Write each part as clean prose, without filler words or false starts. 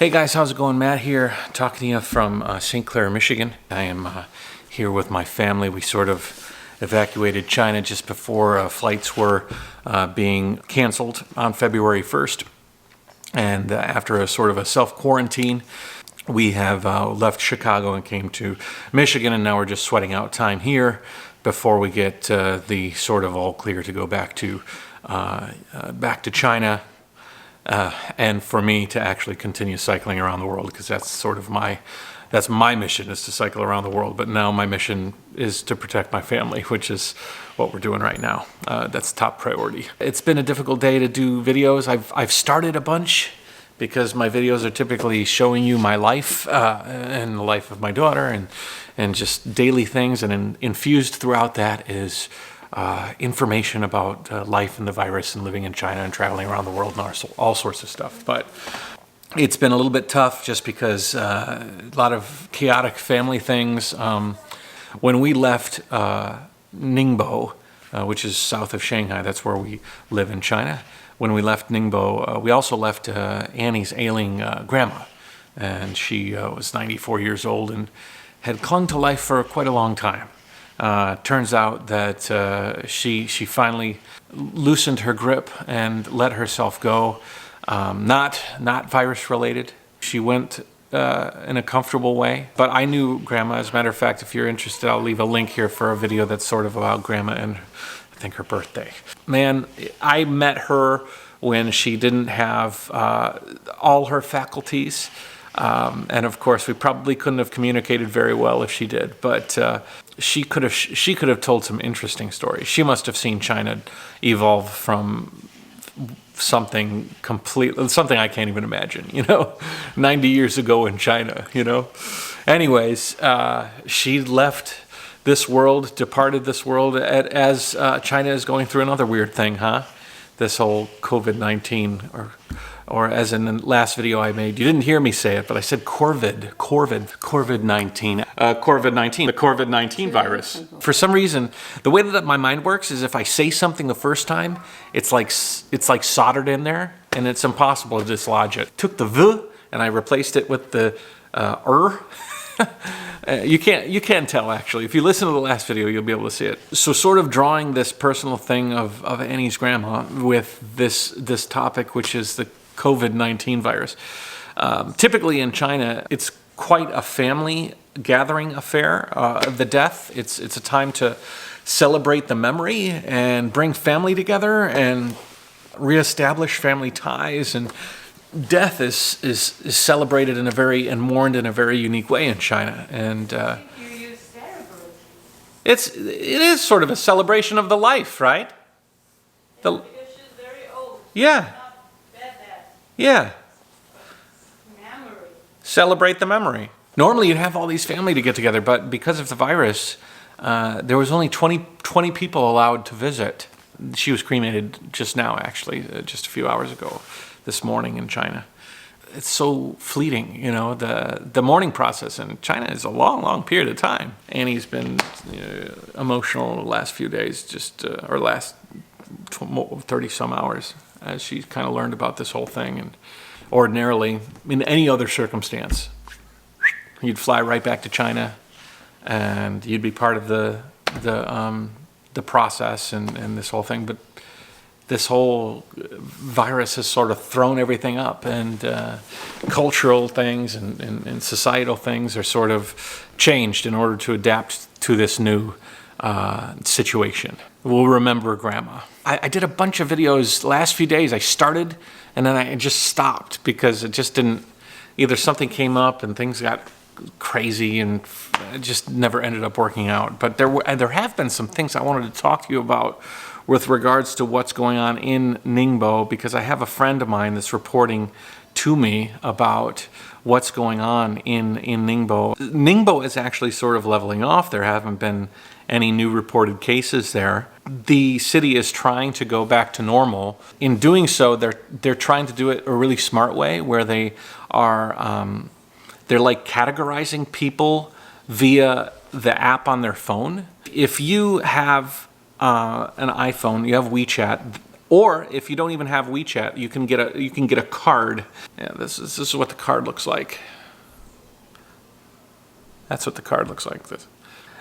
Hey guys, how's it going? Matt here, talking to you from St. Clair, Michigan. I am here with my family. We sort of evacuated China just before flights were being canceled on February 1st. And after a sort of a self-quarantine, we have left Chicago and came to Michigan, and now we're just sweating out time here before we get the sort of all clear to go back to China. And for me to actually continue cycling around the world, because that's sort of my mission, is to cycle around the world. But now my mission is to protect my family, which is what we're doing right now. That's top priority. It's been a difficult day to do videos. I've started a bunch because my videos are typically showing you my life and the life of my daughter and just daily things, and infused throughout that is information about life and the virus and living in China and traveling around the world and all sorts of stuff. But it's been a little bit tough just because a lot of chaotic family things. When we left Ningbo, which is south of Shanghai, that's where we live in China. When we left Ningbo, we also left Annie's ailing grandma, and she was 94 years old and had clung to life for quite a long time. Turns out that she finally loosened her grip and let herself go. Not virus related. She went in a comfortable way. But I knew Grandma. As a matter of fact, if you're interested, I'll leave a link here for a video that's sort of about Grandma and I think her birthday. Man, I met her when she didn't have all her faculties. And of course, we probably couldn't have communicated very well if she did. But she could have told some interesting stories. She must have seen China evolve from something I can't even imagine, 90 years ago in China, Anyways, she left this world, departed this world as China is going through another weird thing, huh? This whole COVID-19, or as in the last video I made, you didn't hear me say it, but I said COVID-19, the COVID-19 virus. For some reason, the way that my mind works is if I say something the first time, it's like soldered in there, and it's impossible to dislodge it. Took the V and I replaced it with the You can't tell, actually. If you listen to the last video, you'll be able to see it. So sort of drawing this personal thing of Annie's grandma with this topic, which is the COVID-19 virus. Typically in China, it's quite a family gathering affair, the death. It's a time to celebrate the memory and bring family together and reestablish family ties, and death is celebrated and mourned in a very unique way in China. And it is sort of a celebration of the life, right? Because she's very old. Yeah. Yeah. Memory. Celebrate the memory. Normally you'd have all these family to get together, but because of the virus, there was only 20 people allowed to visit. She was cremated just now, actually, just a few hours ago, this morning in China. It's so fleeting, the mourning process in China is a long period of time. Annie's been emotional the last few days, or last 30 some hours, as she kind of learned about this whole thing. And ordinarily, in any other circumstance, you'd fly right back to China and you'd be part of the process and this whole thing. But this whole virus has sort of thrown everything up, and cultural things and societal things are sort of changed in order to adapt to this new situation. We'll remember Grandma. I did a bunch of videos the last few days. I started and then I just stopped because it just didn't, either something came up and things got crazy and it just never ended up working out. But there have been some things I wanted to talk to you about with regards to what's going on in Ningbo, because I have a friend of mine that's reporting to me about what's going on in Ningbo. Ningbo is actually sort of leveling off. There haven't been any new reported cases there. The city is trying to go back to normal. In doing so, they're trying to do it a really smart way, where they are they're like categorizing people via the app on their phone. If you have an iPhone, you have WeChat, Or if you don't even have WeChat, you can get a card. Yeah, this is what the card looks like. That's what the card looks like. This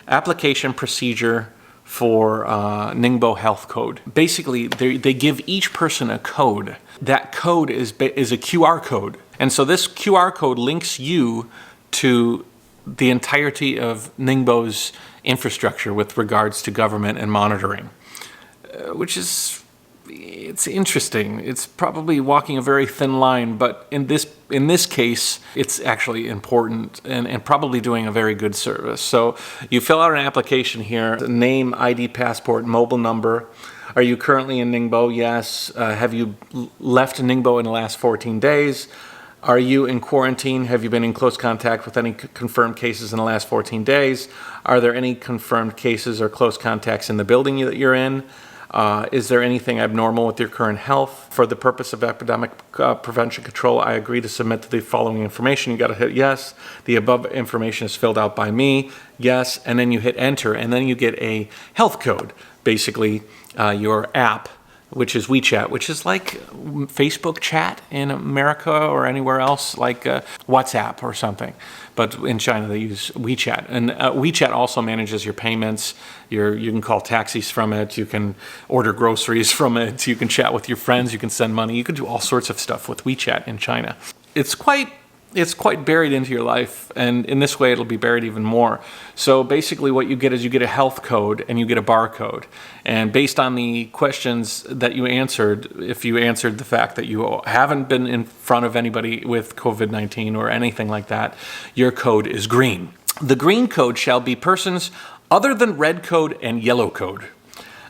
application procedure for Ningbo Health Code. Basically, they give each person a code. That code is a QR code. And so this QR code links you to the entirety of Ningbo's infrastructure with regards to government and monitoring, which is, it's interesting. It's probably walking a very thin line, but in this case, it's actually important and probably doing a very good service. So you fill out an application here, name, ID, passport, mobile number. Are you currently in Ningbo? Yes. Have you left Ningbo in the last 14 days? Are you in quarantine? Have you been in close contact with any confirmed cases in the last 14 days? Are there any confirmed cases or close contacts in the building that you're in? Is there anything abnormal with your current health? For the purpose of epidemic prevention control, I agree to submit the following information. You got to hit yes. The above information is filled out by me. Yes. And then you hit enter, and then you get a health code, basically your app, which is WeChat, which is like Facebook chat in America or anywhere else, like WhatsApp or something. But in China, they use WeChat. And WeChat also manages your payments. You can call taxis from it. You can order groceries from it. You can chat with your friends. You can send money. You can do all sorts of stuff with WeChat in China. It's quite buried into your life, and in this way it'll be buried even more. So basically what you get is you get a health code and you get a barcode. And based on the questions that you answered, if you answered the fact that you haven't been in front of anybody with COVID-19 or anything like that, your code is green. The green code shall be persons other than red code and yellow code.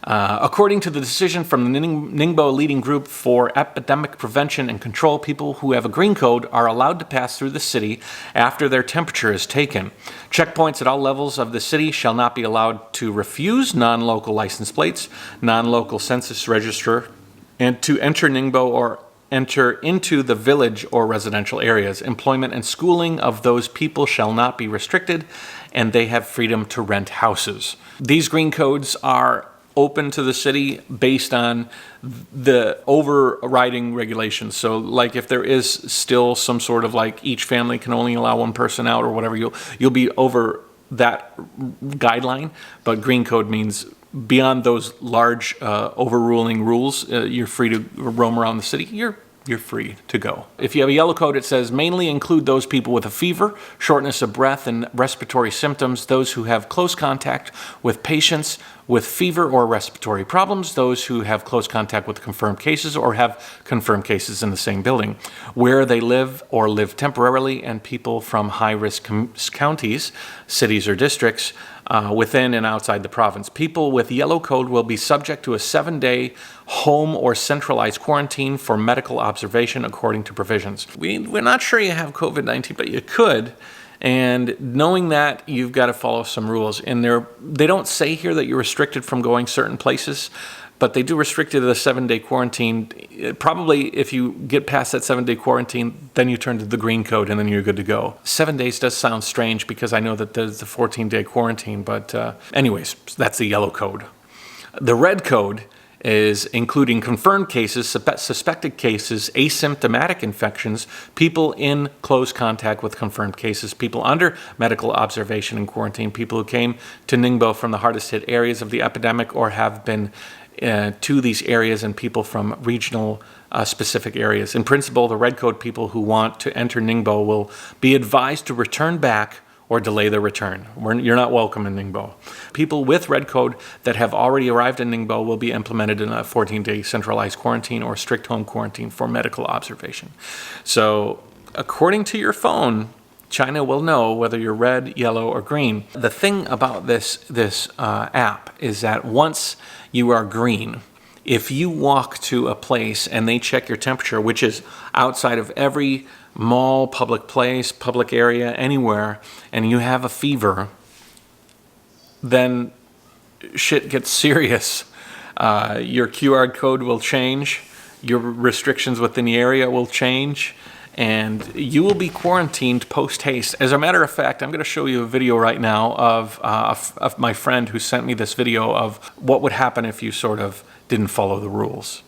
According to the decision from the Ningbo Leading Group for Epidemic Prevention and Control, people who have a green code are allowed to pass through the city after their temperature is taken. Checkpoints at all levels of the city shall not be allowed to refuse non-local license plates, non-local census register, and to enter Ningbo or enter into the village or residential areas. Employment and schooling of those people shall not be restricted, and they have freedom to rent houses. These green codes are open to the city based on the overriding regulations. So like if there is still some sort of like each family can only allow one person out or whatever, you'll be over that guideline. But green code means beyond those large overruling rules, you're free to roam around the city. You're free to go. If you have a yellow code, it says mainly include those people with a fever, shortness of breath, and respiratory symptoms, those who have close contact with patients with fever or respiratory problems, those who have close contact with confirmed cases or have confirmed cases in the same building, where they live or live temporarily, and people from high-risk counties, cities, or districts within and outside the province. People with yellow code will be subject to a 7-day home or centralized quarantine for medical observation according to provisions. We're not sure you have COVID-19, but you could. And knowing that, you've got to follow some rules. And they don't say here that you're restricted from going certain places, but they do restrict you to the 7-day quarantine. Probably if you get past that 7-day quarantine, then you turn to the green code and then you're good to go. 7 days does sound strange because I know that there's the 14-day quarantine, but anyways, that's the yellow code. The red code is including confirmed cases, suspected cases, asymptomatic infections, people in close contact with confirmed cases, people under medical observation and quarantine, people who came to Ningbo from the hardest hit areas of the epidemic or have been to these areas, and people from regional specific areas. In principle, the red code people who want to enter Ningbo will be advised to return back or delay their return. You're not welcome in Ningbo. People with red code that have already arrived in Ningbo will be implemented in a 14-day centralized quarantine or strict home quarantine for medical observation. So according to your phone, China will know whether you're red, yellow, or green. The thing about this app is that once you are green, if you walk to a place and they check your temperature, which is outside of every mall, public place, public area, anywhere, and you have a fever, then shit gets serious. Your QR code will change, your restrictions within the area will change, and you will be quarantined post-haste. As a matter of fact, I'm going to show you a video right now of my friend who sent me this video of what would happen if you sort of didn't follow the rules.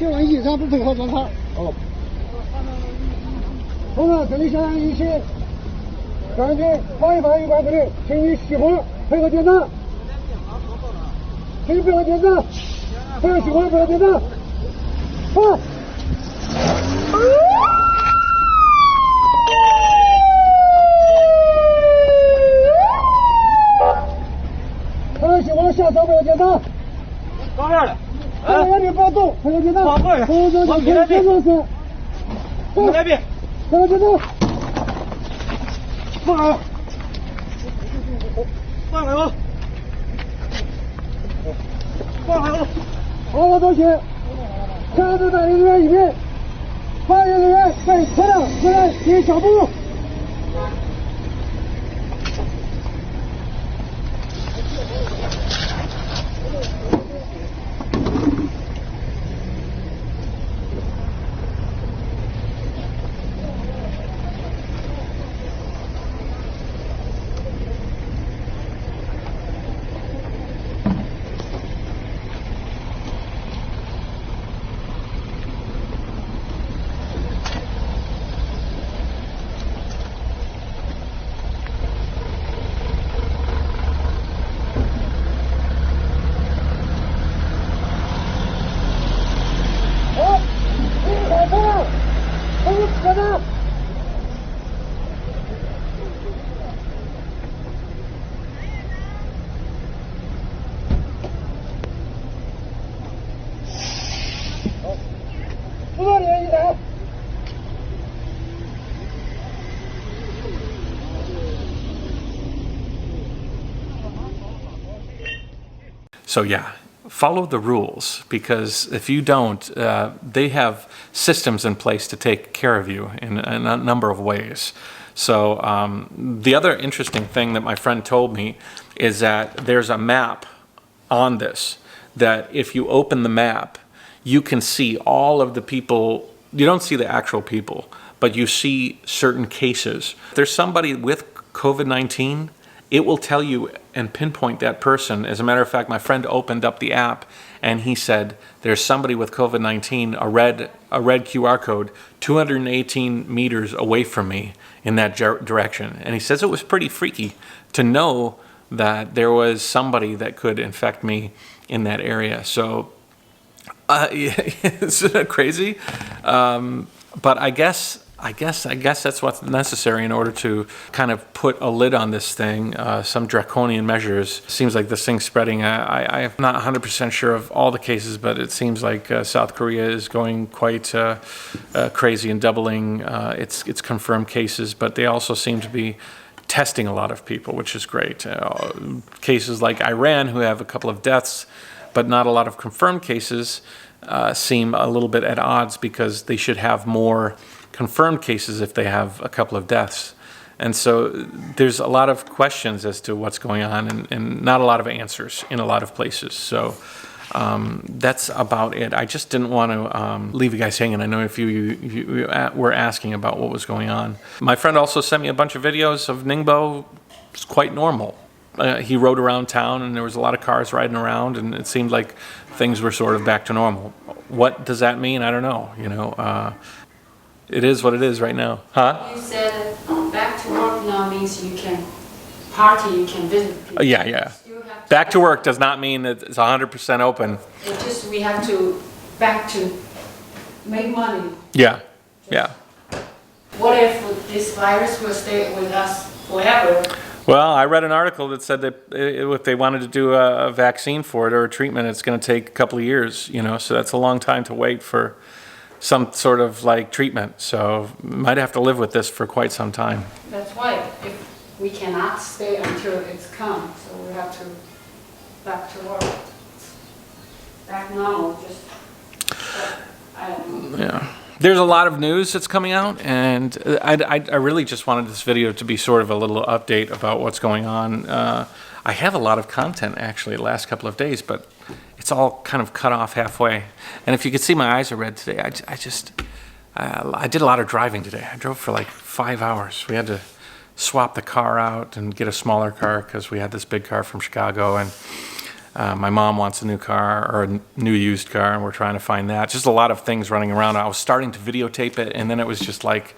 切完以上部分后装它。哦。同志，这里相当于请赶紧防疫防疫管部队，请你熄火，配合检查。请你配合检查，不要熄火，不要检查。好。不要熄火，下手不要检查。方面的。这边的不要动，配合检查。往过来，往别那边。往那边。配合检查。放好。放好。放好。好好东西，车子在人员里面，发言人员在车辆回来接小步。So yeah, follow the rules, because if you don't, they have systems in place to take care of you in a number of ways. So the other interesting thing that my friend told me is that there's a map on this, that if you open the map, you can see all of the people. You don't see the actual people, but you see certain cases. If there's somebody with COVID-19, it will tell you and pinpoint that person. As a matter of fact, my friend opened up the app and he said, there's somebody with COVID-19, a red QR code, 218 meters away from me in that direction. And he says it was pretty freaky to know that there was somebody that could infect me in that area. So it's crazy. But I guess that's what's necessary in order to kind of put a lid on this thing, some draconian measures. Seems like this thing's spreading. I'm not 100% sure of all the cases, but it seems like South Korea is going quite crazy and doubling its confirmed cases, but they also seem to be testing a lot of people, which is great. Cases like Iran, who have a couple of deaths, but not a lot of confirmed cases, seem a little bit at odds, because they should have more confirmed cases if they have a couple of deaths. And so there's a lot of questions as to what's going on, and not a lot of answers in a lot of places. So that's about it. I just didn't want to leave you guys hanging. I know if you were asking about what was going on. My friend also sent me a bunch of videos of Ningbo. It's quite normal. He rode around town and there was a lot of cars riding around, and it seemed like things were sort of back to normal. What does that mean? I don't know. It is what it is right now. Huh? You said back to work now means you can party, you can visit people. Yeah. You have to Back to work does not mean that it's 100% open. It's just we have to back to make money. Yeah. What if this virus will stay with us forever? Well, I read an article that said that if they wanted to do a vaccine for it or a treatment, it's going to take a couple of years, so that's a long time to wait for some sort of like treatment. So might have to live with this for quite some time. That's why if we cannot stay until it's come, so we have to back to work. Back normal, just, I don't know. Yeah. There's a lot of news that's coming out, and I really just wanted this video to be sort of a little update about what's going on. I have a lot of content actually the last couple of days, but it's all kind of cut off halfway. And if you could see, my eyes are red today. I did a lot of driving today. I drove for like 5 hours. We had to swap the car out and get a smaller car because we had this big car from Chicago, and My mom wants a new car or a new used car, and we're trying to find that. Just a lot of things running around. I was starting to videotape it, and then it was just like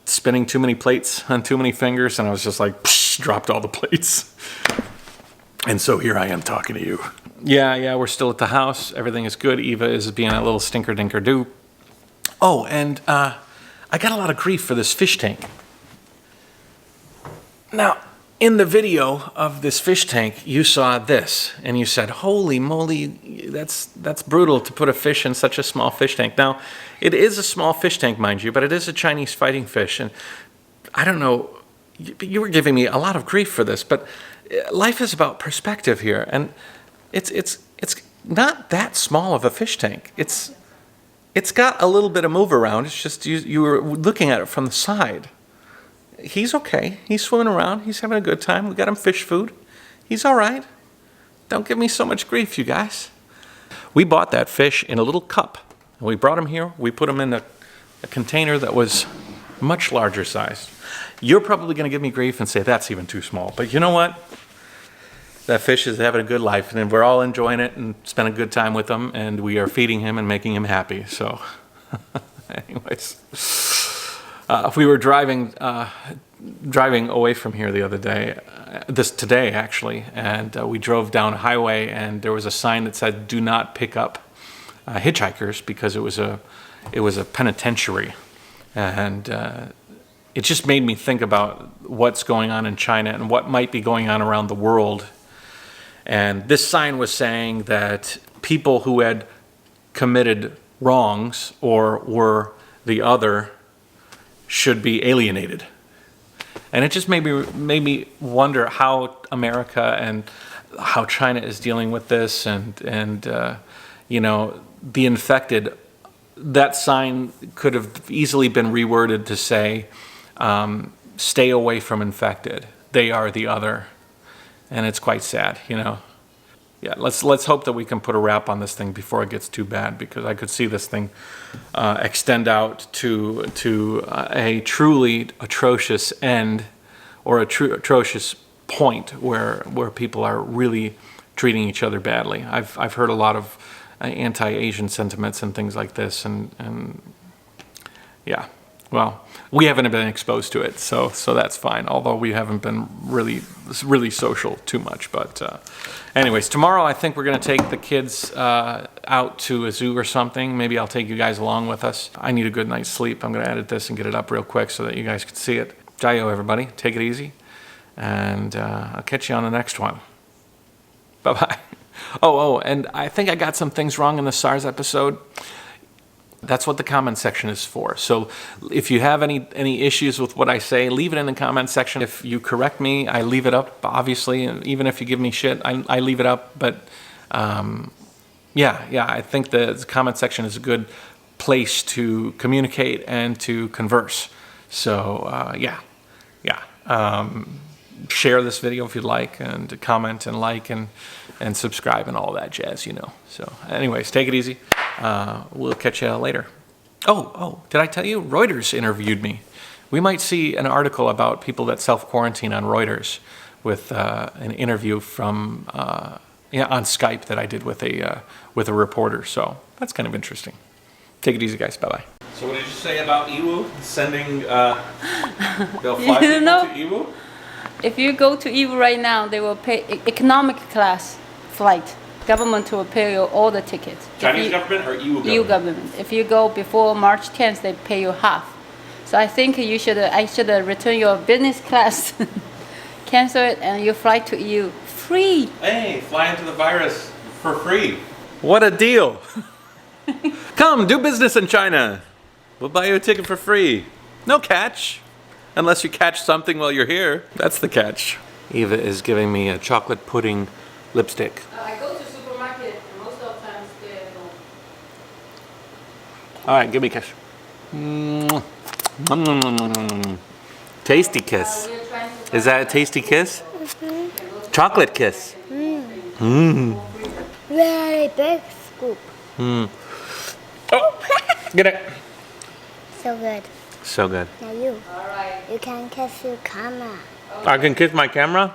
spinning too many plates on too many fingers, and I was just like, psh, dropped all the plates. And so here I am talking to you. Yeah, we're still at the house. Everything is good. Eva is being a little stinker dinker do. Oh, and I got a lot of grief for this fish tank. Now, in the video of this fish tank, you saw this, and you said, holy moly, that's brutal to put a fish in such a small fish tank. Now, it is a small fish tank, mind you, but it is a Chinese fighting fish, and I don't know, you were giving me a lot of grief for this, but life is about perspective here, and it's not that small of a fish tank. It's got a little bit of move around. It's just you were looking at it from the side. He's okay. He's swimming around. He's having a good time. We got him fish food. He's all right. Don't give me so much grief, you guys. We bought that fish in a little cup. And we brought him here. We put him in a container that was much larger sized. You're probably going to give me grief and say that's even too small. But you know what? That fish is having a good life, and we're all enjoying it and spending a good time with him, and we are feeding him and making him happy. So, anyways. We were driving away from here the other day, today actually, and we drove down a highway, and there was a sign that said "Do not pick up hitchhikers," because it was a penitentiary, and it just made me think about what's going on in China and what might be going on around the world. And this sign was saying that people who had committed wrongs or were the other should be alienated. And it just made me wonder how America and how China is dealing with this, and you know, the infected. That sign could have easily been reworded to say, stay away from infected. They are the other. And it's quite sad, you know. Yeah, let's hope that we can put a wrap on this thing before it gets too bad, because I could see this thing extend out to a truly atrocious end, or atrocious point where people are really treating each other badly. I've heard a lot of anti-Asian sentiments and things like this, and yeah, well, we haven't been exposed to it, so that's fine. Although we haven't been really social too much, but anyways, tomorrow I think we're gonna take the kids out to a zoo or something. Maybe I'll take you guys along with us. I need a good night's sleep. I'm gonna edit this and get it up real quick so that you guys can see it. Jayoe, everybody, take it easy, and I'll catch you on the next one. Bye bye. Oh, and I think I got some things wrong in the SARS episode. That's what the comment section is for. So if you have any issues with what I say, leave it in the comment section. If you correct me, I leave it up, obviously. And even if you give me shit, I leave it up. But yeah, I think the comment section is a good place to communicate and to converse. So yeah. Share this video if you'd like, and comment and like and subscribe and all that jazz, you know. So anyways, take it easy. We'll catch you later. Oh, did I tell you? Reuters interviewed me. We might see an article about people that self-quarantine on Reuters with an interview from on Skype that I did with a reporter. So that's kind of interesting. Take it easy, guys. Bye-bye. So what did you say about Iwu? Sending, they'll fly people to Iwu? If you go to Iwu right now, they will pay economic class flight. Government will pay you all the tickets. Chinese government or Iwu government? EU government. If you go before March 10th, they pay you half. So I think I should return your business class, cancel it, and you fly to EU free. Hey, fly into the virus for free. What a deal. Come, do business in China. We'll buy you a ticket for free. No catch. Unless you catch something while you're here. That's the catch. Eva is giving me a chocolate pudding lipstick. I go to supermarket, and most of the time stay at home. All right, give me a kiss. Tasty kiss. Is that a tasty kiss? Mm-hmm. Chocolate kiss. Very big scoop. Oh, get it. So good. So good. Now you can kiss your camera. I can kiss my camera?